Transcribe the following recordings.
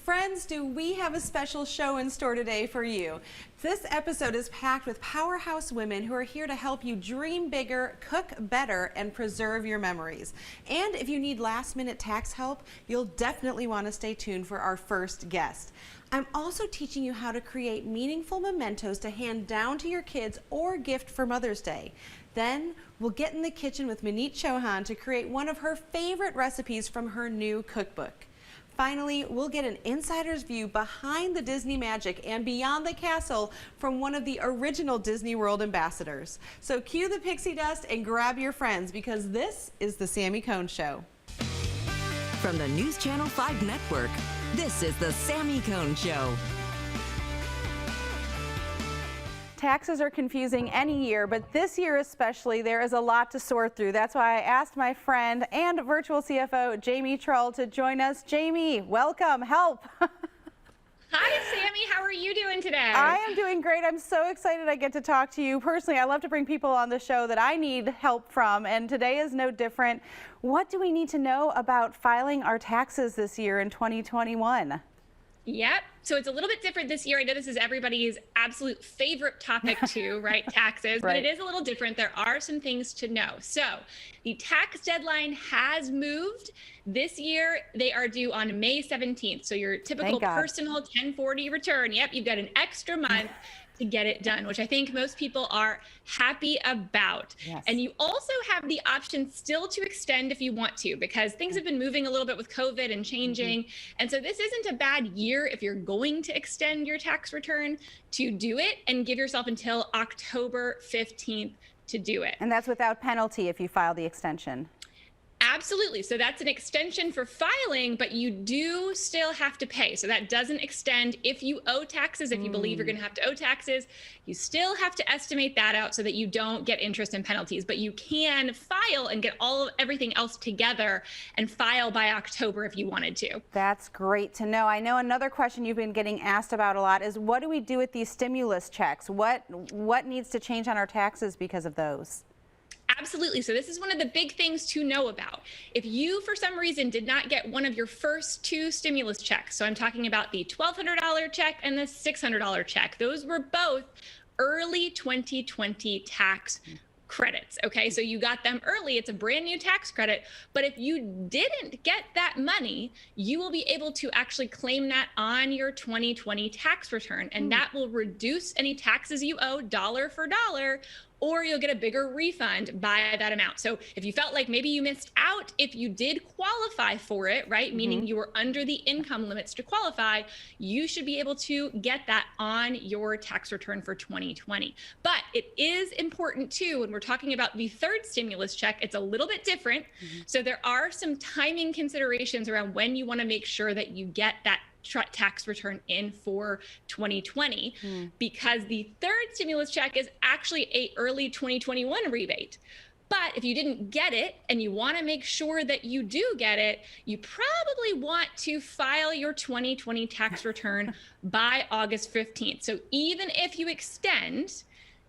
Friends, do we have a special show in store today for you? This episode is packed with powerhouse women who are here to help you dream bigger, cook better, and preserve your memories. And if you need last-minute tax help, you'll definitely want to stay tuned for our first guest. I'm also teaching you how to create meaningful mementos to hand down to your kids or gift for Mother's Day. Then we'll get in the kitchen with Maneet Chauham to create one of her favorite recipes from her new cookbook. Finally, we'll get an insider's view behind the Disney magic and beyond the castle from one of the original Disney World ambassadors. So cue the pixie dust and grab your friends, because this is the Sami Cone Show. From the NewsChannel 5 network, this is the Sami Cone Show. Taxes are confusing any year, but this year especially, there is a lot to sort through. That's why I asked my friend and virtual CFO, Jamie Trull, to join us. Jamie, welcome. Help. Hi, Sami. How are you doing today? I am doing great. I'm so excited I get to talk to you. Personally, I love to bring people on the show that I need help from, and today is no different. What do we need to know about filing our taxes this year in 2021? Yep. So it's a little bit different this year. I know this is everybody's absolute favorite topic too, right? Taxes, but it is a little different. There are some things to know. So the tax deadline has moved. This year, they are due on May 17th. So your typical personal 1040 return, yep, you've got an extra month to get it done, which I think most people are happy about. Yes. And you also have the option still to extend if you want to, because things have been moving a little bit with COVID and changing. And so this isn't a bad year if you're going to extend your tax return to do it, and give yourself until October 15th to do it. And that's without penalty if you file the extension. Absolutely. So that's an extension for filing, but you do still have to pay. So that doesn't extend if you owe taxes. If you believe you're going to have to owe taxes, you still have to estimate that out so that you don't get interest and penalties. But you can file and get everything else together and file by October if you wanted to. That's great to know. I know another question you've been getting asked about a lot is, what do we do with these stimulus checks? What needs to change on our taxes because of those? Absolutely. So this is one of the big things to know about. If you, for some reason, did not get one of your first two stimulus checks, so I'm talking about the $1,200 check and the $600 check, those were both early 2020 tax credits. Okay, so you got them early. It's a brand new tax credit. But if you didn't get that money, you will be able to actually claim that on your 2020 tax return. And that will reduce any taxes you owe dollar for dollar, or you'll get a bigger refund by that amount. So if you felt like maybe you missed out, if you did qualify for it, right, meaning you were under the income limits to qualify, you should be able to get that on your tax return for 2020. But it is important too, when we're talking about the third stimulus check, it's a little bit different. So there are some timing considerations around when you want to make sure that you get that tax return in for 2020, because the third stimulus check is actually a early 2021 rebate. But if you didn't get it and you want to make sure that you do get it, you probably want to file your 2020 tax return by August 15th. So even if you extend,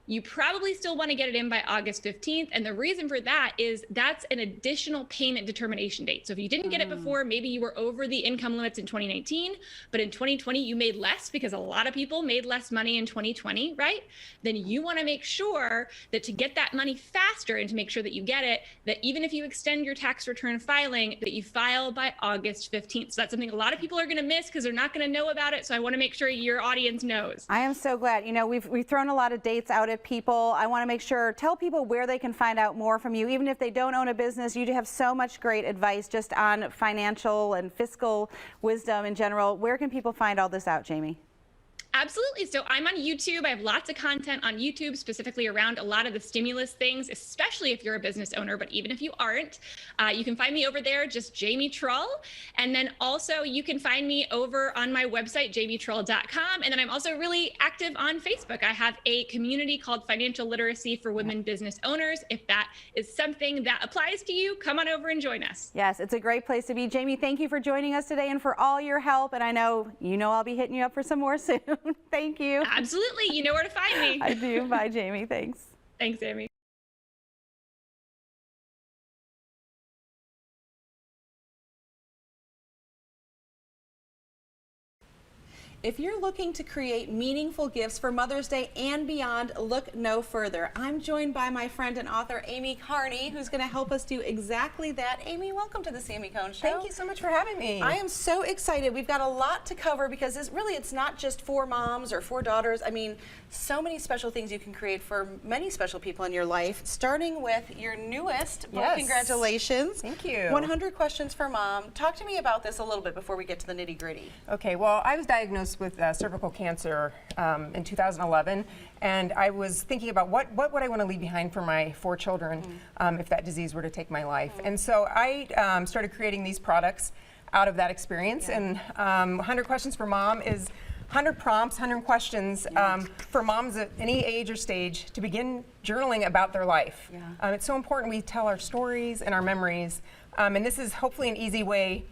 you probably still want to get it in by August 15th. And the reason for that is that's an additional payment determination date. So if you didn't get it before, maybe you were over the income limits in 2019, but in 2020 you made less because a lot of people made less money in 2020, right? Then you want to make sure that to get that money faster and to make sure that you get it, that even if you extend your tax return filing, that you file by August 15th. So that's something a lot of people are going to miss because they're not going to know about it. So I want to make sure your audience knows. I am so glad. You know, we've thrown a lot of dates out at people. I want to make sure, tell people where they can find out more from you. Even if they don't own a business, you do have so much great advice just on financial and fiscal wisdom in general. Where can people find all this out, Jamie? Absolutely. So I'm on YouTube. I have lots of content on YouTube specifically around a lot of the stimulus things, especially if you're a business owner. But even if you aren't, you can find me over there, just Jamie Trull. And then also you can find me over on my website, jamietrull.com. And then I'm also really active on Facebook. I have a community called Financial Literacy for Women Business Owners. If that is something that applies to you, come on over and join us. Yes, it's a great place to be. Jamie, thank you for joining us today and for all your help. And I know I'll be hitting you up for some more soon. Thank you. Absolutely. You know where to find me. I do. Bye, Jamie. Thanks. Thanks, Amy. If you're looking to create meaningful gifts for Mother's Day and beyond, look no further. I'm joined by my friend and author, Amy Carney, who's going to help us do exactly that. Amy, welcome to the Sami Cone Show. Thank you so much for having me. I am so excited. We've got a lot to cover because it's not just for moms or for daughters. I mean, so many special things you can create for many special people in your life, starting with your newest book. Yes. Congratulations. Thank you. 100 Questions for Mom. Talk to me about this a little bit before we get to the nitty-gritty. Okay, well, I was diagnosed with cervical cancer in 2011, and I was thinking about what would I want to leave behind for my 4 children if that disease were to take my life. And so I started creating these products out of that experience, and 100 Questions for Mom is 100 prompts, 100 questions for moms at any age or stage to begin journaling about their life. It's so important we tell our stories and our memories, and this is hopefully an easy way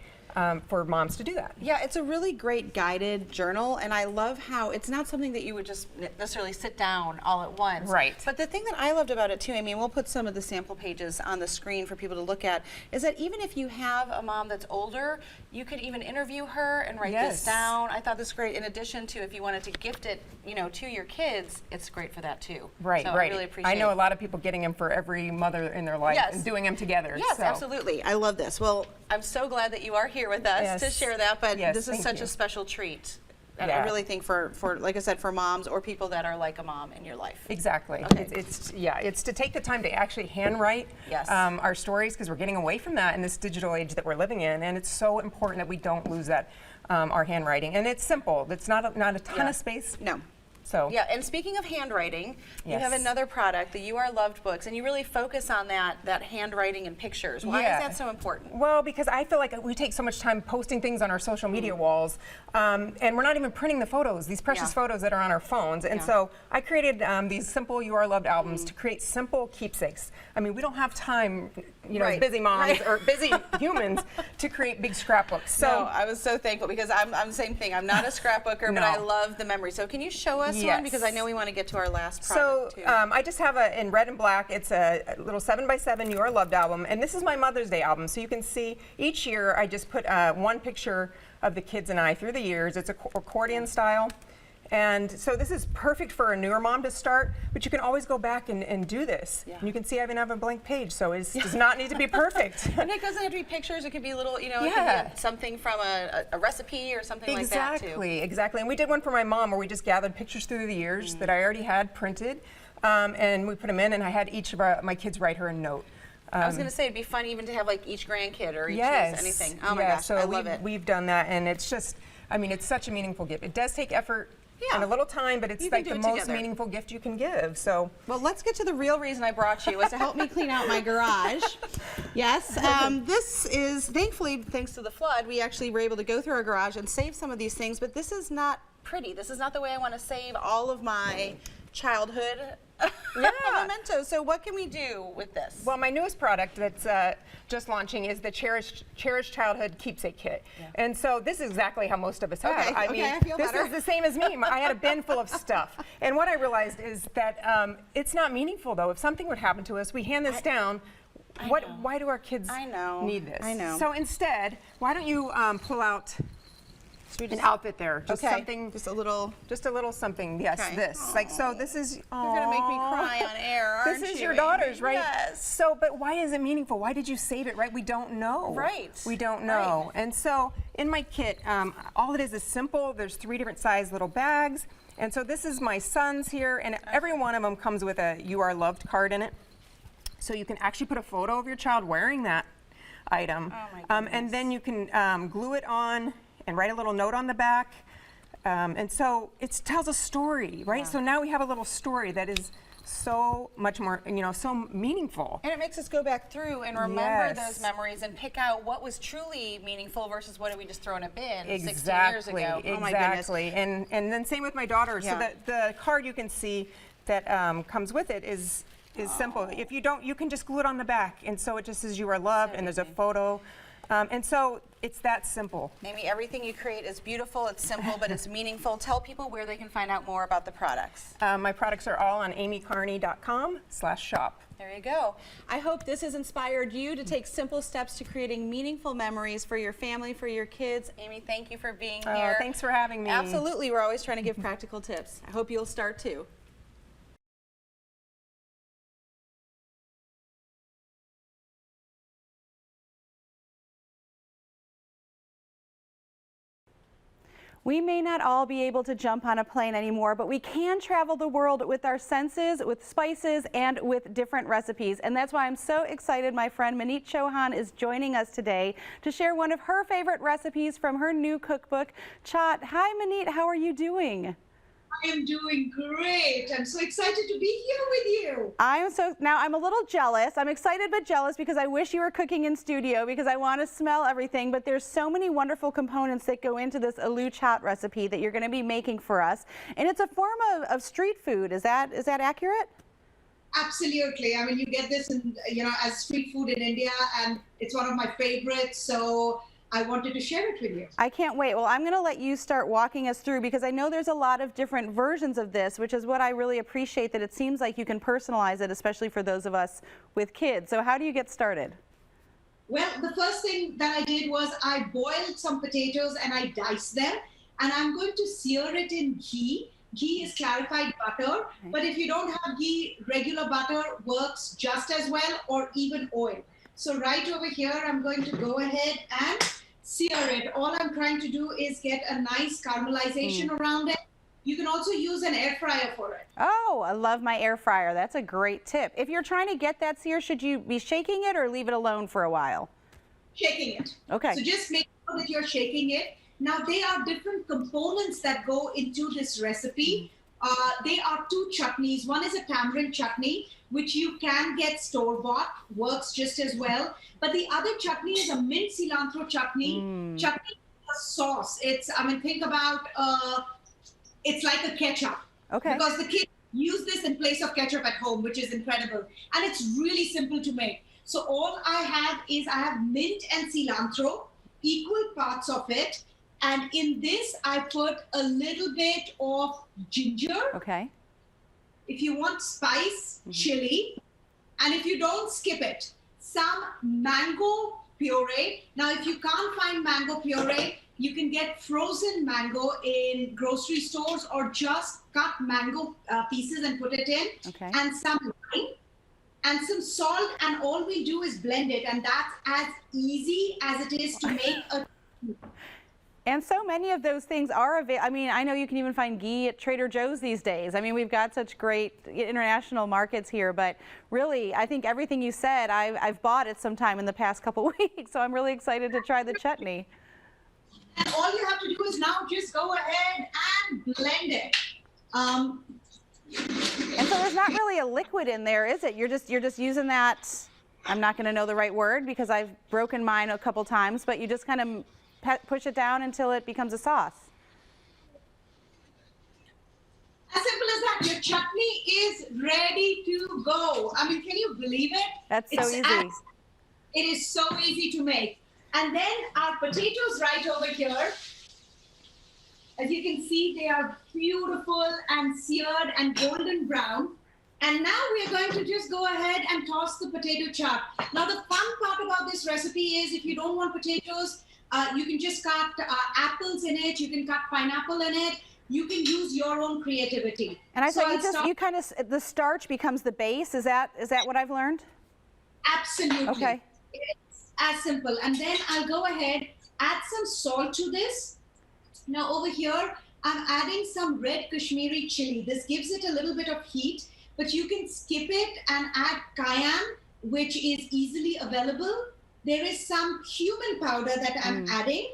for moms to do that. Yeah, it's a really great guided journal, and I love how it's not something that you would just necessarily sit down all at once. Right. But the thing that I loved about it too, Amy, and we'll put some of the sample pages on the screen for people to look at, is that even if you have a mom that's older, you could even interview her and write this down. I thought this was great. In addition to if you wanted to gift it, to your kids, it's great for that too. Right, so right. I really appreciate I know a lot of people getting them for every mother in their life and doing them together. Yes, so. absolutely. I love this. Well, I'm so glad that you are here with us to share that, but Yes, this is such you. a special treat. And I really think for, like I said, for moms or people that are like a mom in your life. Exactly. Okay. It's to take the time to actually handwrite our stories, because we're getting away from that in this digital age that we're living in, and it's so important that we don't lose that our handwriting. And it's simple. It's not a ton of space. No. So yeah, and speaking of handwriting, you have another product, the You Are Loved books, and you really focus on that handwriting and pictures. Why is that so important? Well, because I feel like we take so much time posting things on our social media walls, and we're not even printing the photos, these precious photos that are on our phones. And so I created these simple You Are Loved albums to create simple keepsakes. I mean, we don't have time, as busy moms or busy humans to create big scrapbooks. So no, I was so thankful because I'm the same thing. I'm not a scrapbooker, but I love the memory. So can you show us one? Because I know we want to get to our last product too. I just have in red and black, it's a little 7x7 You Are Loved album, and this is my Mother's Day album. So you can see each year I just put one picture of the kids and I through the years. It's accordion style. And so this is perfect for a newer mom to start, but you can always go back and do this. And you can see I even have a blank page, so it does not need to be perfect. And it doesn't have to be pictures, it could be little, it could be something from a recipe or something like that too. Exactly. And we did one for my mom where we just gathered pictures through the years that I already had printed, and we put them in, and I had each of my kids write her a note. I was going to say it'd be fun even to have like each grandkid or each niece, anything. Oh my gosh, so I love it. We've done that, and it's just, it's such a meaningful gift. It does take effort. And a little time, but it's like the most meaningful gift you can give. So, well, let's get to the real reason I brought you was to help me clean out my garage. Yes, this is thankfully, thanks to the flood, we actually were able to go through our garage and save some of these things. But this is not pretty. This is not the way I want to save all of my childhood mementos. So what can we do with this? Well, my newest product that's just launching is the Cherished Childhood Keepsake Kit. And so this is exactly how most of us have. I feel this better. is the same as me. I had a bin full of stuff. And what I realized is that it's not meaningful, though. If something would happen to us, we hand this down. Why do our kids need this? I know. So instead, why don't you pull out an outfit there, just something, just a little something. Yes, this. So this is. You're gonna make me cry on air, aren't you? This is your daughter's, right? Yes. So, but why is it meaningful? Why did you save it? Right? We don't know. Right. We don't know. And so, in my kit, all it is simple. There's 3 different size little bags, and so this is my son's here, and every one of them comes with a "You Are Loved" card in it. So you can actually put a photo of your child wearing that item, and then you can glue it on and write a little note on the back. And so it tells a story, right? So now we have a little story that is so much more, so meaningful. And it makes us go back through and remember those memories and pick out what was truly meaningful versus what did we just throw in a bin 16 years ago. Oh my goodness. And then same with my daughter. So the card you can see that comes with it is simple. If you don't, you can just glue it on the back. And so it just says "You Are Loved," and there's a photo And so it's that simple. Amy, everything you create is beautiful, it's simple, but it's meaningful. Tell people where they can find out more about the products. My products are all on amycarney.com/shop. There you go. I hope this has inspired you to take simple steps to creating meaningful memories for your family, for your kids. Amy, thank you for being here. Thanks for having me. Absolutely. We're always trying to give practical tips. I hope you'll start too. We may not all be able to jump on a plane anymore, but we can travel the world with our senses, with spices, and with different recipes. And that's why I'm so excited my friend Maneet Chauham is joining us today to share one of her favorite recipes from her new cookbook, Chaat. Hi Maneet, how are you doing? I am doing great. I'm so excited to be here with you. I'm a little jealous. I'm excited but jealous because I wish you were cooking in studio because I want to smell everything, but there's so many wonderful components that go into this aloo chaat recipe that you're going to be making for us. And it's a form of street food. Is that accurate? Absolutely. I mean, you get this in, as street food in India, and it's one of my favorites. So I wanted to share it with you. I can't wait. Well, I'm going to let you start walking us through because I know there's a lot of different versions of this, which is what I really appreciate, that it seems like you can personalize it, especially for those of us with kids. So how do you get started? Well, the first thing that I did was I boiled some potatoes and I diced them, and I'm going to sear it in ghee. Ghee is clarified butter, but if you don't have ghee, regular butter works just as well, or even oil. So right over here, I'm going to go ahead and sear it. All I'm trying to do is get a nice caramelization around it. You can also use an air fryer for it. Oh, I love my air fryer. That's a great tip. If you're trying to get that sear, should you be shaking it or leave it alone for a while? Shaking it. Okay. So just make sure that you're shaking it. Now, there are different components that go into this recipe. There are two chutneys. One is a tamarind chutney, which you can get store-bought, works just as well. But the other chutney is a mint cilantro chutney. Chutney is a sauce. Think about, it's like a ketchup. Okay. Because the kids use this in place of ketchup at home, which is incredible. And it's really simple to make. So all I have is mint and cilantro, equal parts of it. And in this, I put a little bit of ginger. Okay. If you want spice, chili. And if you don't, skip it. Some mango puree. Now, if you can't find mango puree, you can get frozen mango in grocery stores, or just cut mango pieces and put it in. Okay. And some lime and some salt. And all we do is blend it. And that's as easy as it is to make a... And so many of those things are available. I mean, I know you can even find ghee at Trader Joe's these days. I mean, we've got such great international markets here, but really, I think everything you said, I've bought it sometime in the past couple weeks, so I'm really excited to try the chutney. And all you have to do is now just go ahead and blend it. And so there's not really a liquid in there, is it? You're just using that, I'm not going to know the right word because I've broken mine a couple times, but you just kind of push it down until it becomes a sauce. As simple as that. Your chutney is ready to go. I mean, can you believe it? That's so easy. It is so easy to make. And then our potatoes right over here. As you can see, they are beautiful and seared and golden brown. And now we are going to just go ahead and toss the potato chaat. Now, the fun part about this recipe is if you don't want potatoes, you can just cut apples in it. You can cut pineapple in it. You can use your own creativity. And I thought you kind of, the starch becomes the base. Is that what I've learned? Absolutely. Okay. It's as simple. And then I'll go ahead, add some salt to this. Now over here, I'm adding some red Kashmiri chili. This gives it a little bit of heat, but you can skip it and add cayenne, which is easily available. There is some cumin powder that I'm adding,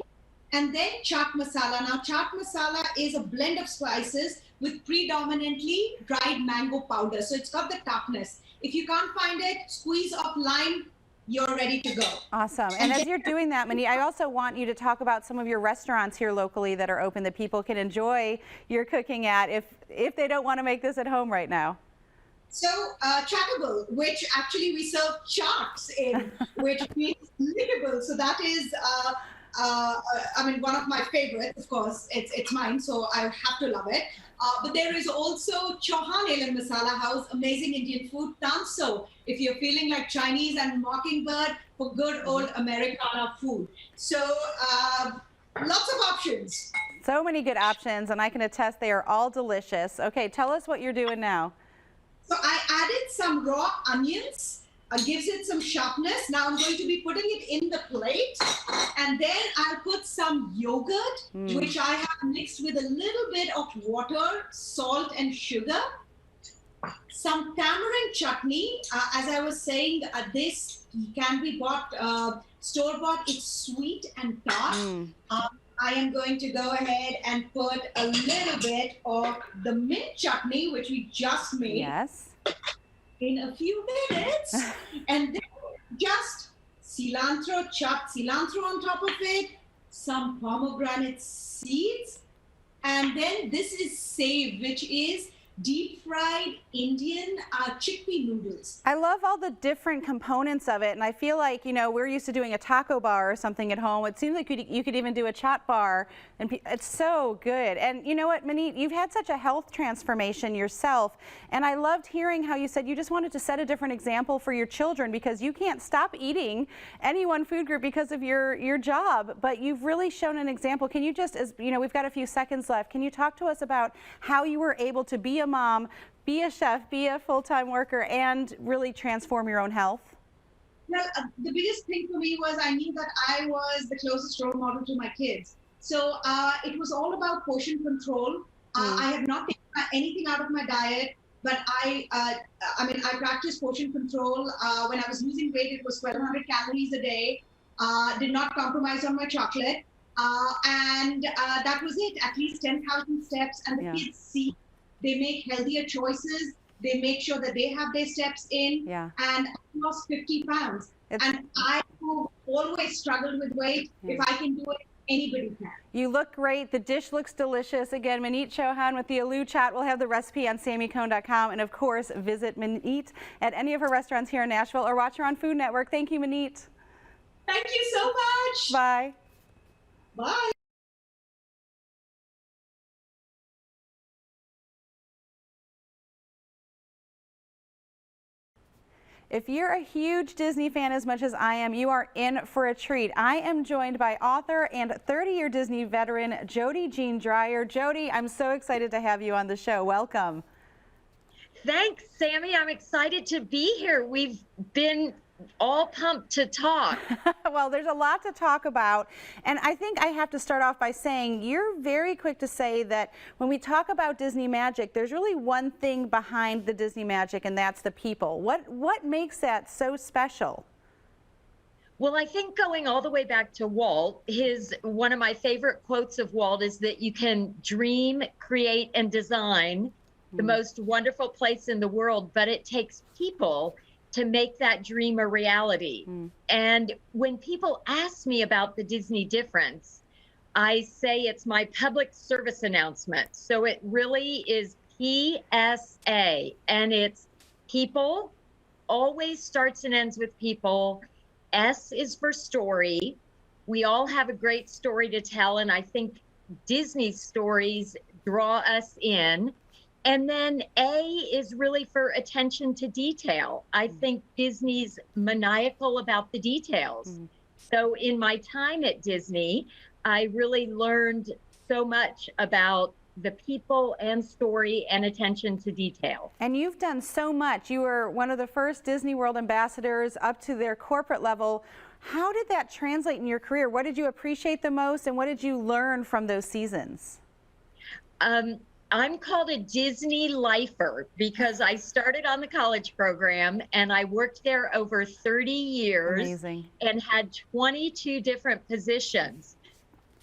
and then chaat masala. Now, chaat masala is a blend of spices with predominantly dried mango powder. So it's got the toughness. If you can't find it, squeeze of lime, you're ready to go. Awesome. And as you're doing that, Maneet, I also want you to talk about some of your restaurants here locally that are open that people can enjoy your cooking at if they don't want to make this at home right now. So, chattable, which actually we serve charts in, which means lickable. So that is, I mean, one of my favorites, of course. It's mine, so I have to love it. But there is also Chauhan Ale and Masala House, amazing Indian food. Tanso, if you're feeling like Chinese, and Mockingbird for good old Americana food. So lots of options. So many good options, and I can attest they are all delicious. Okay, tell us what you're doing now. So I added some raw onions, gives it some sharpness. Now I'm going to be putting it in the plate, and then I'll put some yogurt, which I have mixed with a little bit of water, salt, and sugar. Some tamarind chutney. As I was saying, this can be bought store-bought. It's sweet and tart. I am going to go ahead and put a little bit of the mint chutney, which we just made. Yes. In a few minutes, and then just chopped cilantro on top of it, some pomegranate seeds, and then this is save, which is deep fried Indian chickpea noodles. I love all the different components of it, and I feel like, you know, we're used to doing a taco bar or something at home. It seems like you could even do a chaat bar, and it's so good. And you know what, Maneet, you've had such a health transformation yourself, and I loved hearing how you said you just wanted to set a different example for your children, because you can't stop eating any one food group because of your job, but you've really shown an example. Can you just, as you know, we've got a few seconds left, can you talk to us about how you were able to be a mom, be a chef, be a full-time worker, and really transform your own health? Well, the biggest thing for me was I knew that I was the closest role model to my kids. So it was all about portion control. I have not taken anything out of my diet, but I mean, I practiced portion control. When I was losing weight, it was 1,200 calories a day. Did not compromise on my chocolate. And that was it, at least 10,000 steps. And the kids see, they make healthier choices. They make sure that they have their steps in. And I lost 50 pounds. And I have always struggled with weight. If I can do it, anybody can. You look great. The dish looks delicious. Again, Maneet Chauham with the Aloo Chaat. We'll have the recipe on SamiCone.com. And of course, visit Maneet at any of her restaurants here in Nashville or watch her on Food Network. Thank you, Maneet. Thank you so much. Bye. Bye. If you're a huge Disney fan as much as I am, you are in for a treat. I am joined by author and 30-year Disney veteran Jody Jean Dreyer. Jody, I'm so excited to have you on the show. Welcome. Thanks, Sammy. I'm excited to be here. We've been all pumped to talk. Well, there's a lot to talk about, and I think I have to start off by saying you're very quick to say that when we talk about Disney magic, there's really one thing behind the Disney magic, and that's the people. What makes that so special? Well, I think going all the way back to Walt, one of my favorite quotes of Walt is that you can dream, create, and design the most wonderful place in the world, but it takes people to make that dream a reality. And when people ask me about the Disney difference, I say it's my public service announcement. So it really is PSA, and it's people, always starts and ends with people. S is for story. We all have a great story to tell, and I think Disney's stories draw us in. And then A is really for attention to detail. I think Disney's maniacal about the details. So in my time at Disney, I really learned so much about the people and story and attention to detail. And you've done so much. You were one of the first Disney World ambassadors up to their corporate level. How did that translate in your career? What did you appreciate the most, and what did you learn from those seasons? I'm called a Disney lifer because I started on the college program and I worked there over 30 years. Amazing. And had 22 different positions.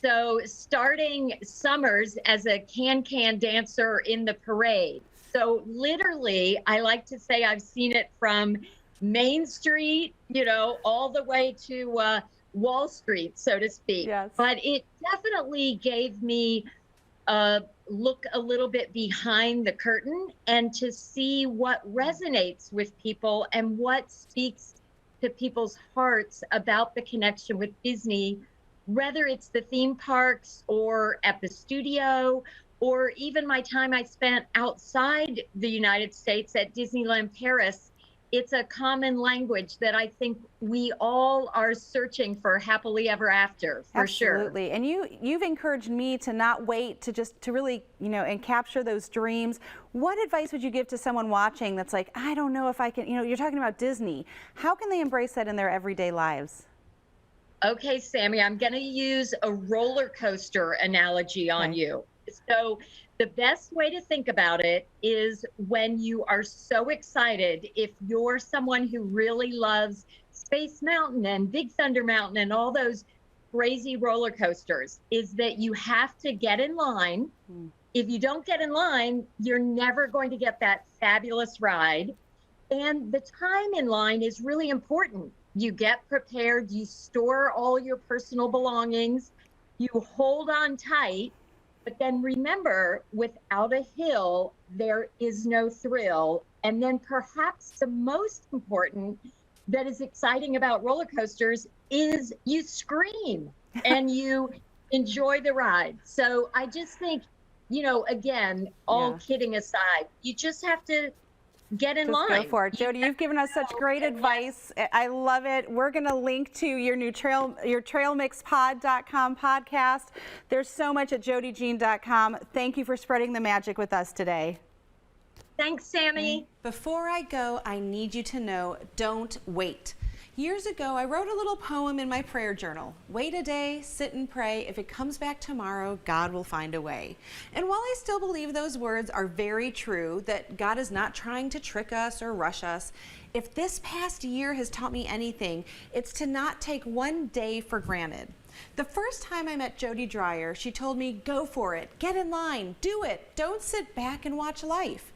So starting summers as a can-can dancer in the parade. So literally, I like to say I've seen it from Main Street, you know, all the way to Wall Street, so to speak. Yes. But it definitely gave me a look a little bit behind the curtain and to see what resonates with people and what speaks to people's hearts about the connection with Disney, whether it's the theme parks or at the studio, or even my time I spent outside the United States at Disneyland Paris. It's a common language that I think we all are searching for happily ever after, for sure. Absolutely. And you've encouraged me to not wait, to really, and capture those dreams. What advice would you give to someone watching that's like, I don't know if I can, you're talking about Disney. How can they embrace that in their everyday lives? Okay, Sammy, I'm going to use a roller coaster analogy on you. So the best way to think about it is when you are so excited, if you're someone who really loves Space Mountain and Big Thunder Mountain and all those crazy roller coasters, is that you have to get in line. If you don't get in line, you're never going to get that fabulous ride. And the time in line is really important. You get prepared, you store all your personal belongings, you hold on tight. But then remember, without a hill, there is no thrill. And then perhaps the most important that is exciting about roller coasters is you scream and you enjoy the ride. So I just think, again, all kidding aside, you just have to get in line. Go for it. Jody, you've given us such great advice. I love it. We're going to link to your trailmixpod.com podcast. There's so much at jodyjean.com. Thank you for spreading the magic with us today. Thanks, Sammy. Before I go, I need you to know, don't wait. Years ago, I wrote a little poem in my prayer journal. Wait a day, sit and pray. If it comes back tomorrow, God will find a way. And while I still believe those words are very true, that God is not trying to trick us or rush us, if this past year has taught me anything, it's to not take one day for granted. The first time I met Jody Dreyer, she told me, go for it, get in line, do it, don't sit back and watch life.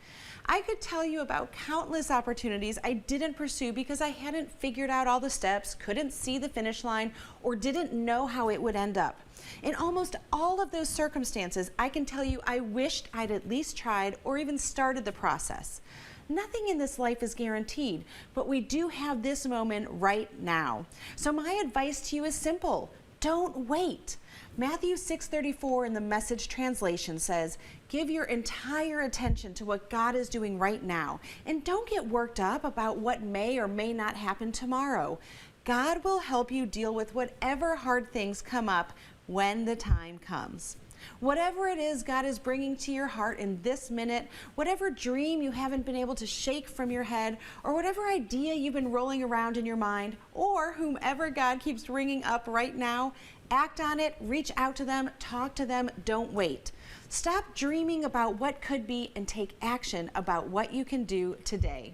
I could tell you about countless opportunities I didn't pursue because I hadn't figured out all the steps, couldn't see the finish line, or didn't know how it would end up. In almost all of those circumstances, I can tell you I wished I'd at least tried or even started the process. Nothing in this life is guaranteed, but we do have this moment right now. So my advice to you is simple. Don't wait. Matthew 6:34 in the Message translation says, give your entire attention to what God is doing right now, and don't get worked up about what may or may not happen tomorrow. God will help you deal with whatever hard things come up when the time comes. Whatever it is God is bringing to your heart in this minute, whatever dream you haven't been able to shake from your head, or whatever idea you've been rolling around in your mind, or whomever God keeps ringing up right now, act on it, reach out to them, talk to them, don't wait. Stop dreaming about what could be and take action about what you can do today.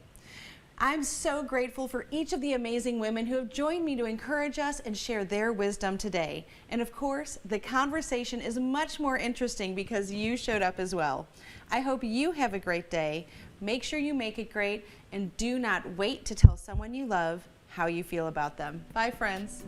I'm so grateful for each of the amazing women who have joined me to encourage us and share their wisdom today. And of course, the conversation is much more interesting because you showed up as well. I hope you have a great day. Make sure you make it great, and do not wait to tell someone you love how you feel about them. Bye, friends.